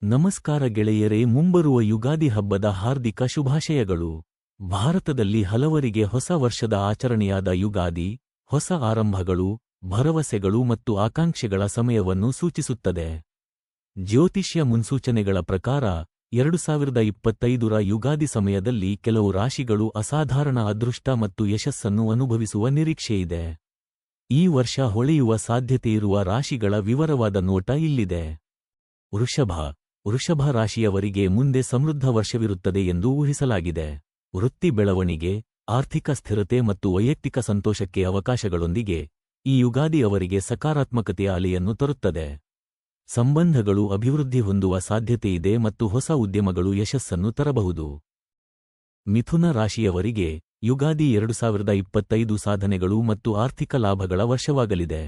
ನಮಸ್ಕಾರ ಗೆಳೆಯರೇ, ಮುಂಬರುವ ಯುಗಾದಿ ಹಬ್ಬದ ಹಾರ್ದಿಕ ಶುಭಾಶಯಗಳು. ಭಾರತದಲ್ಲಿ ಹಲವರಿಗೆ ಹೊಸ ವರ್ಷದ ಆಚರಣೆಯಾದ ಯುಗಾದಿ, ಹೊಸ ಆರಂಭಗಳು, ಭರವಸೆಗಳು ಮತ್ತು ಆಕಾಂಕ್ಷೆಗಳ ಸಮಯವನ್ನು ಸೂಚಿಸುತ್ತದೆ. ಜ್ಯೋತಿಷ್ಯ ಮುನ್ಸೂಚನೆಗಳ ಪ್ರಕಾರ 2025ರ ಯುಗಾದಿ ಸಮಯದಲ್ಲಿ ಕೆಲವು ರಾಶಿಗಳು ಅಸಾಧಾರಣ ಅದೃಷ್ಟ ಮತ್ತು ಯಶಸ್ಸನ್ನು ಅನುಭವಿಸುವ ನಿರೀಕ್ಷೆಯಿದೆ. ಈ ವರ್ಷ ಹೊಳೆಯುವ ಸಾಧ್ಯತೆಯಿರುವ ರಾಶಿಗಳ ವಿವರವಾದ ನೋಟ ಇಲ್ಲಿದೆ. ವೃಷಭ ರಾಶಿಯವರಿಗೆ ಮುಂದೆ ಸಮೃದ್ಧ ವರ್ಷವಿರುತ್ತದೆ ಎಂದು ಊಹಿಸಲಾಗಿದೆ. ವೃತ್ತಿ ಬೆಳವಣಿಗೆ, ಆರ್ಥಿಕ ಸ್ಥಿರತೆ ಮತ್ತು ವೈಯಕ್ತಿಕ ಸಂತೋಷಕ್ಕೆ ಅವಕಾಶಗಳೊಂದಿಗೆ ಈ ಯುಗಾದಿ ಅವರಿಗೆ ಸಕಾರಾತ್ಮಕತೆಯ ಅಲೆಯನ್ನು ತರುತ್ತದೆ. ಸಂಬಂಧಗಳು ಅಭಿವೃದ್ಧಿ ಹೊಂದುವ ಸಾಧ್ಯತೆಯಿದೆ ಮತ್ತು ಹೊಸ ಉದ್ಯಮಗಳು ಯಶಸ್ಸನ್ನು ತರಬಹುದು. ಮಿಥುನ ರಾಶಿಯವರಿಗೆ ಯುಗಾದಿ 2025 ಸಾಧನೆಗಳು ಮತ್ತು ಆರ್ಥಿಕ ಲಾಭಗಳ ವರ್ಷವಾಗಲಿದೆ.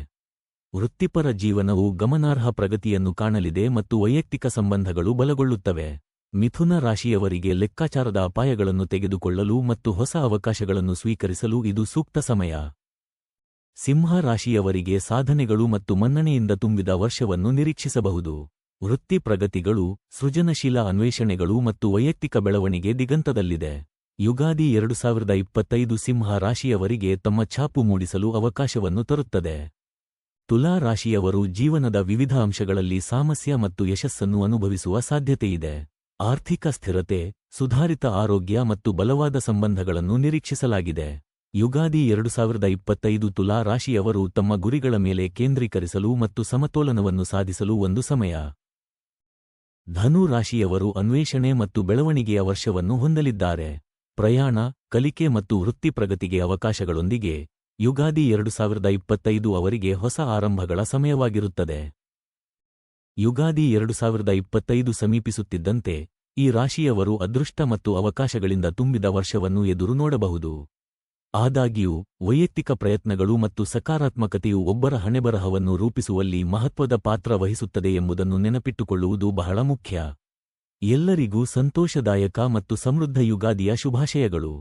ವೃತ್ತಿಪರ ಜೀವನವು ಗಮನಾರ್ಹ ಪ್ರಗತಿಯನ್ನು ಕಾಣಲಿದೆ ಮತ್ತು ವೈಯಕ್ತಿಕ ಸಂಬಂಧಗಳು ಬಲಗೊಳ್ಳುತ್ತವೆ. ಮಿಥುನ ರಾಶಿಯವರಿಗೆ ಲೆಕ್ಕಾಚಾರದ ಅಪಾಯಗಳನ್ನು ತೆಗೆದುಕೊಳ್ಳಲು ಮತ್ತು ಹೊಸ ಅವಕಾಶಗಳನ್ನು ಸ್ವೀಕರಿಸಲು ಇದು ಸೂಕ್ತ ಸಮಯ. ಸಿಂಹ ರಾಶಿಯವರಿಗೆ ಸಾಧನೆಗಳು ಮತ್ತು ಮನ್ನಣೆಯಿಂದ ತುಂಬಿದ ವರ್ಷವನ್ನು ನಿರೀಕ್ಷಿಸಬಹುದು. ವೃತ್ತಿ ಪ್ರಗತಿಗಳು, ಸೃಜನಶೀಲ ಅನ್ವೇಷಣೆಗಳು ಮತ್ತು ವೈಯಕ್ತಿಕ ಬೆಳವಣಿಗೆ ದಿಗಂತದಲ್ಲಿದೆ. ಯುಗಾದಿ 2025 ಸಿಂಹ ರಾಶಿಯವರಿಗೆ ತಮ್ಮ ಛಾಪು ಮೂಡಿಸಲು ಅವಕಾಶವನ್ನು ತರುತ್ತದೆ. ತುಲಾ ರಾಶಿಯವರು ಜೀವನದ ವಿವಿಧ ಅಂಶಗಳಲ್ಲಿ ಸಾಮರಸ್ಯ ಮತ್ತು ಯಶಸ್ಸನ್ನು ಅನುಭವಿಸುವ ಸಾಧ್ಯತೆಯಿದೆ. ಆರ್ಥಿಕ ಸ್ಥಿರತೆ, ಸುಧಾರಿತ ಆರೋಗ್ಯ ಮತ್ತು ಬಲವಾದ ಸಂಬಂಧಗಳನ್ನು ನಿರೀಕ್ಷಿಸಲಾಗಿದೆ. ಯುಗಾದಿ 2025 ತುಲಾ ರಾಶಿಯವರು ತಮ್ಮ ಗುರಿಗಳ ಮೇಲೆ ಕೇಂದ್ರೀಕರಿಸಲು ಮತ್ತು ಸಮತೋಲನವನ್ನು ಸಾಧಿಸಲು ಒಂದು ಸಮಯ. ಧನು ರಾಶಿಯವರು ಅನ್ವೇಷಣೆ ಮತ್ತು ಬೆಳವಣಿಗೆಯ ವರ್ಷವನ್ನು ಹೊಂದಲಿದ್ದಾರೆ. ಪ್ರಯಾಣ, ಕಲಿಕೆ ಮತ್ತು ವೃತ್ತಿ ಪ್ರಗತಿಗೆ ಅವಕಾಶಗಳೊಂದಿಗೆ ಯುಗಾದಿ 2025 ಅವರಿಗೆ ಹೊಸ ಆರಂಭಗಳ ಸಮಯವಾಗಿರುತ್ತದೆ. ಯುಗಾದಿ 2025 ಸಮೀಪಿಸುತ್ತಿದ್ದಂತೆ ಈ ರಾಶಿಯವರು ಅದೃಷ್ಟ ಮತ್ತು ಅವಕಾಶಗಳಿಂದ ತುಂಬಿದ ವರ್ಷವನ್ನು ಎದುರು ನೋಡಬಹುದು. ಆದಾಗ್ಯೂ ವೈಯಕ್ತಿಕ ಪ್ರಯತ್ನಗಳು ಮತ್ತು ಸಕಾರಾತ್ಮಕತೆಯು ಒಬ್ಬರ ಹಣೆಬರಹವನ್ನು ರೂಪಿಸುವಲ್ಲಿ ಮಹತ್ವದ ಪಾತ್ರ ವಹಿಸುತ್ತದೆ ಎಂಬುದನ್ನು ನೆನಪಿಟ್ಟುಕೊಳ್ಳುವುದು ಬಹಳ ಮುಖ್ಯ. ಎಲ್ಲರಿಗೂ ಸಂತೋಷದಾಯಕ ಮತ್ತು ಸಮೃದ್ಧ ಯುಗಾದಿಯ ಶುಭಾಶಯಗಳು.